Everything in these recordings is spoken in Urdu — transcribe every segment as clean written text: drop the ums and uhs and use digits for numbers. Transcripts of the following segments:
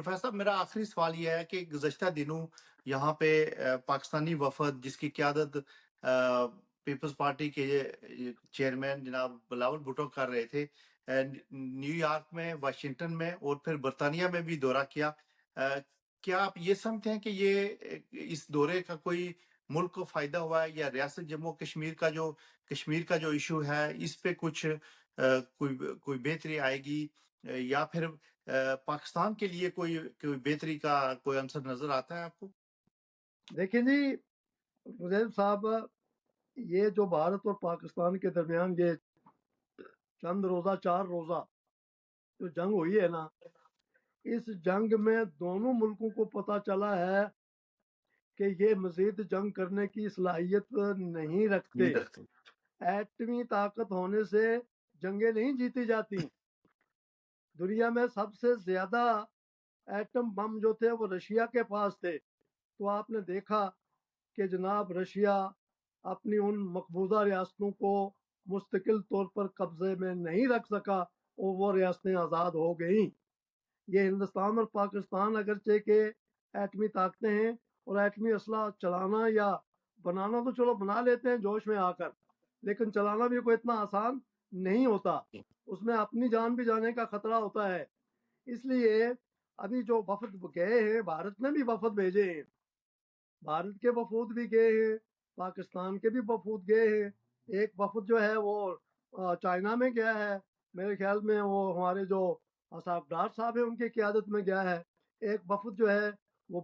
پروفیسر صاحب میرا آخری سوال یہ ہے کہ گزشتہ دنوں یہاں پہ پاکستانی وفد جس کی قیادت پیپلز پارٹی کے چیئرمین جناب بلاول بھٹو کر رہے تھے، نیو یارک میں، واشنگٹن میں اور پھر برطانیہ میں بھی دورہ کیا۔ کیا آپ یہ سمجھتے ہیں کہ یہ اس دورے کا کوئی ملک کو فائدہ ہوا ہے، یا ریاست جموں کشمیر کا جو ایشو ہے اس پہ کچھ کوئی بہتری آئے گی، یا پھر پاکستان کے لیے کوئی بہتری کا کوئی عنصر نظر آتا ہے آپ کو؟ دیکھیں جی مجاہد صاحب، یہ جو بھارت اور پاکستان کے درمیان یہ چند روزہ 4 روزہ جو جنگ ہوئی ہے نا، اس جنگ میں دونوں ملکوں کو پتہ چلا ہے کہ یہ مزید جنگ کرنے کی صلاحیت نہیں رکھتے۔ ایٹمی طاقت ہونے سے جنگیں نہیں جیتی جاتی۔ دنیا میں سب سے زیادہ ایٹم بم جو تھے وہ رشیا کے پاس تھے، تو آپ نے دیکھا کہ جناب رشیا اپنی ان مقبوضہ ریاستوں کو مستقل طور پر قبضے میں نہیں رکھ سکا اور وہ ریاستیں آزاد ہو گئیں۔ یہ ہندوستان اور پاکستان اگرچہ کہ ایٹمی طاقتیں ہیں، اور ایٹمی اسلحہ چلانا یا بنانا تو چلو بنا لیتے ہیں جوش میں آ کر، لیکن چلانا بھی کوئی اتنا آسان نہیں ہوتا، اس میں اپنی جان بھی جانے کا خطرہ ہوتا ہے۔ اس لیے ابھی جو وفد گئے ہیں، بھارت نے بھی وفد بھیجے ہیں، بھارت کے وفود بھی گئے ہیں، پاکستان کے بھی وفود گئے ہیں۔ ایک وفد جو ہے وہ چائنا میں گیا ہے، میرے خیال میں وہ ہمارے جو اسحاق ڈار صاحب ہیں ان کی قیادت میں گیا ہے۔ ایک وفد جو ہے وہ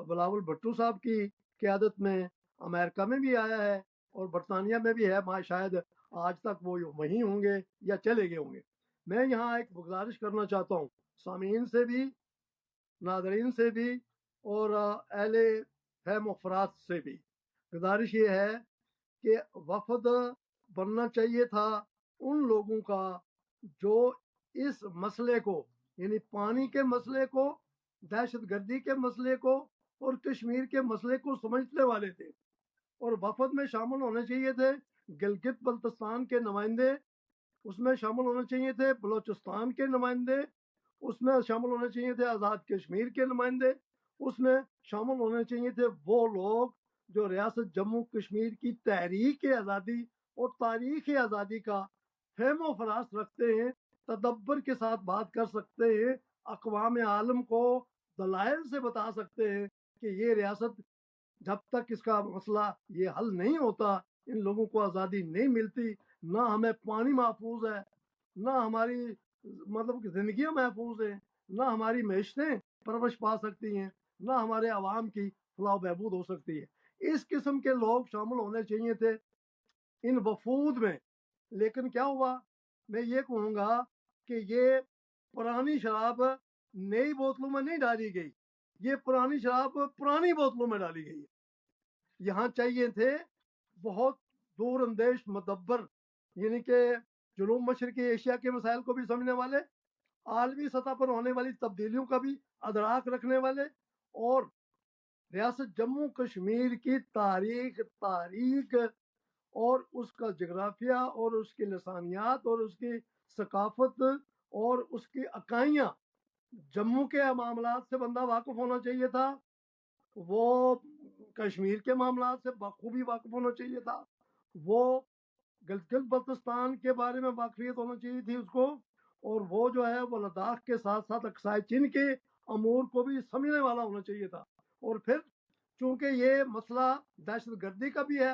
بلاول بھٹو صاحب کی قیادت میں امریکہ میں بھی آیا ہے، اور برطانیہ میں بھی ہے، شاید آج تک وہ وہیں ہوں گے یا چلے گئے ہوں گے۔ میں یہاں ایک گزارش کرنا چاہتا ہوں سامعین سے بھی، ناظرین سے بھی، اور اہل فہم و فرات سے بھی۔ گزارش یہ ہے کہ وفد بننا چاہیے تھا ان لوگوں کا جو اس مسئلے کو، یعنی پانی کے مسئلے کو، دہشت گردی کے مسئلے کو اور کشمیر کے مسئلے کو سمجھنے والے تھے، اور وفد میں شامل ہونے چاہیے تھے گلگت بلتستان کے نمائندے، اس میں شامل ہونے چاہیے تھے بلوچستان کے نمائندے، اس میں شامل ہونے چاہیے تھے آزاد کشمیر کے نمائندے، اس میں شامل ہونے چاہیے تھے وہ لوگ جو ریاست جموں کشمیر کی تحریک آزادی اور تاریخ آزادی کا فہم و فراست رکھتے ہیں، تدبر کے ساتھ بات کر سکتے ہیں، اقوام عالم کو دلائل سے بتا سکتے ہیں کہ یہ ریاست جب تک اس کا مسئلہ یہ حل نہیں ہوتا، ان لوگوں کو آزادی نہیں ملتی، نہ ہمیں پانی محفوظ ہے، نہ ہماری مطلب کہ زندگیاں محفوظ ہیں، نہ ہماری معیشتیں پرورش پا سکتی ہیں، نہ ہمارے عوام کی فلاح و بہبود ہو سکتی ہے۔ اس قسم کے لوگ شامل ہونے چاہیے تھے ان وفود میں، لیکن کیا ہوا؟ میں یہ کہوں گا کہ یہ پرانی شراب نئی بوتلوں میں نہیں ڈالی گئی، یہ پرانی شراب پرانی بوتلوں میں ڈالی گئی ہے۔ یہاں چاہیے تھے بہت دور اندیش مدبر، یعنی کہ جنوب مشرقی ایشیا کے مسائل کو بھی سمجھنے والے، عالمی سطح پر ہونے والی تبدیلیوں کا بھی ادراک رکھنے والے، اور ریاست جموں کشمیر کی تاریخ اور اس کا جغرافیہ اور اس کی لسانیات اور اس کی ثقافت اور اس کی اکائیاں، جموں کے معاملات سے بندہ واقف ہونا چاہیے تھا، وہ کشمیر کے معاملات سے بخوبی واقف ہونا چاہیے تھا، وہ گلگت بلتستان کے بارے میں واقفیت ہونا چاہیے تھی اس کو، اور وہ جو ہے وہ لداخ کے ساتھ ساتھ اقصی چین کے امور کو بھی سمجھنے والا ہونا چاہیے تھا۔ اور پھر چونکہ یہ مسئلہ دہشت گردی کا بھی ہے،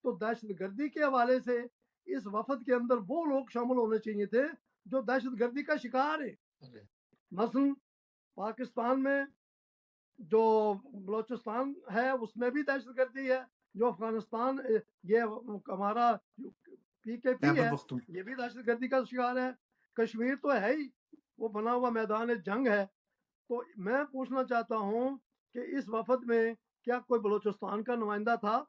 تو دہشت گردی کے حوالے سے اس وفد کے اندر وہ لوگ شامل ہونے چاہیے تھے جو دہشت گردی کا شکار ہیں۔ مثلا پاکستان میں جو بلوچستان ہے اس میں بھی دہشت گردی ہے، جو افغانستان یہ ہمارا PKP ہے یہ بھی دہشت گردی کا شکار ہے، کشمیر تو ہے ہی وہ بنا ہوا میدان جنگ ہے۔ تو میں پوچھنا چاہتا ہوں کہ اس وفد میں کیا کوئی بلوچستان کا نمائندہ تھا؟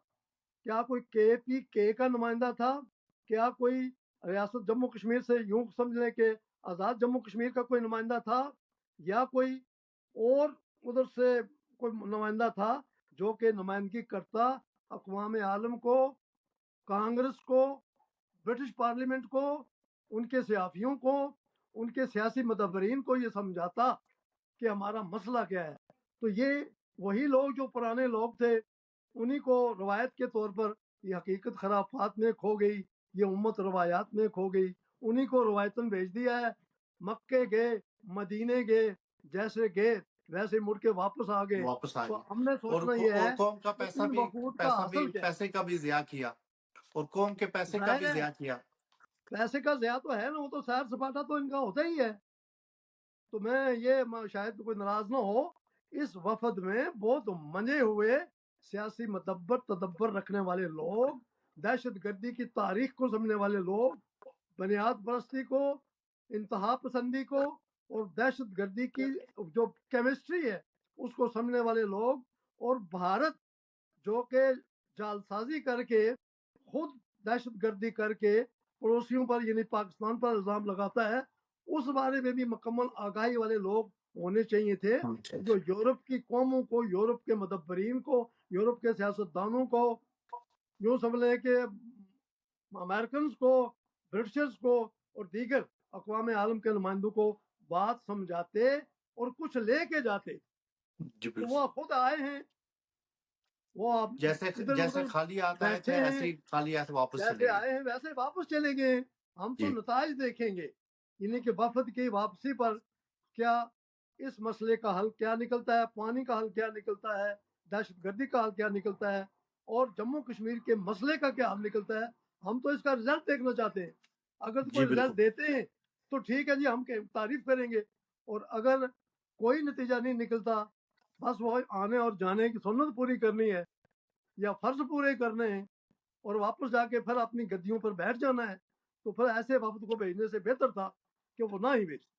کیا کوئی KPK کا نمائندہ تھا؟ کیا کوئی ریاست جموں کشمیر سے یوں سمجھ لیں کہ آزاد جموں کشمیر کا کوئی نمائندہ تھا، یا کوئی اور ادھر سے کوئی نمائندہ تھا جو کہ نمائندگی کرتا اقوام عالم کو، کانگریس کو، برٹش پارلیمنٹ کو، ان کے صحافیوں کو، ان کے سیاسی مدبرین کو یہ سمجھاتا کہ ہمارا مسئلہ کیا ہے. تو یہ وہی لوگ جو پرانے لوگ تھے انہی کو روایت کے طور پر یہ حقیقت خرافات میں کھو گئی, یہ امت روایات میں کھو گئی, انہی کو روایتاً بھیج دیا ہے. مکے گئے, مدینے گئے, جیسے گئے ویسے مڑ کے واپس آ گئے. واپس آ تو گئے ہم نے سوچنا یہ اور ہے قوم کا کہ ان وفود کا حاصل کیا ہے. پیسے کا بھی ضیاع کیا, اور قوم کے پیسے کا بھی ظاہر ہے ضیاع کیا. پیسے کا ضیاع تو ہے نا, وہ تو سیر سپاٹا تو ان کا ہوتا ہی ہے. تو میں یہ شاید کوئی ناراض نہ ہو, اس وفد میں بہت منجے ہوئے سیاسی تدبر رکھنے والے لوگ, دہشت گردی کی تاریخ کو سمجھنے والے لوگ, بنیاد پرستی کو, انتہا پسندی کو اور دہشت گردی کی جو کیمسٹری ہے اس کو سمجھنے والے لوگ, اور بھارت جو کہ جعلسازی کر کے خود دہشت گردی کر کے پڑوسیوں پر یعنی پاکستان پر الزام لگاتا ہے, اس بارے میں بھی مکمل آگاہی والے لوگ ہونے چاہیے تھے, جو یورپ کی قوموں کو, یورپ کے مدبرین کو, یورپ کے سیاستدانوں کو, یوں سمجھ لیں کہ امریکنز کو, برٹشرز کو اور دیگر اقوام عالم کے نمائندوں کو بات سمجھاتے اور کچھ لے کے جاتے. جی تو وہ خود آئے ہیں, وہ آپ جیسے ادھر ادھر خالی آتا ہے بیٹھے ایسے ہیں, ہی خالی آتے واپس جیسے چلے گئے. آئے ہیں ویسے واپس چلے گئے. ہم تو جی نتائج دیکھیں گے, یعنی کہ وفد کی واپسی پر کیا اس مسئلے کا حل کیا نکلتا ہے, پانی کا حل کیا نکلتا ہے, دہشت گردی کا حل کیا نکلتا ہے, اور جموں کشمیر کے مسئلے کا کیا حل نکلتا ہے. ہم تو اس کا رزلٹ دیکھنا چاہتے ہیں. اگر جی کوئی بالکل. رزلٹ دیتے ہیں تو ٹھیک ہے جی, ہم تعریف کریں گے, اور اگر کوئی نتیجہ نہیں نکلتا, بس وہ آنے اور جانے کی سنت پوری کرنی ہے یا فرض پورے کرنے ہیں اور واپس جا کے پھر اپنی گدیوں پر بیٹھ جانا ہے, تو پھر ایسے وفد کو بھیجنے سے بہتر تھا کہ وہ نہ ہی بھیجتے.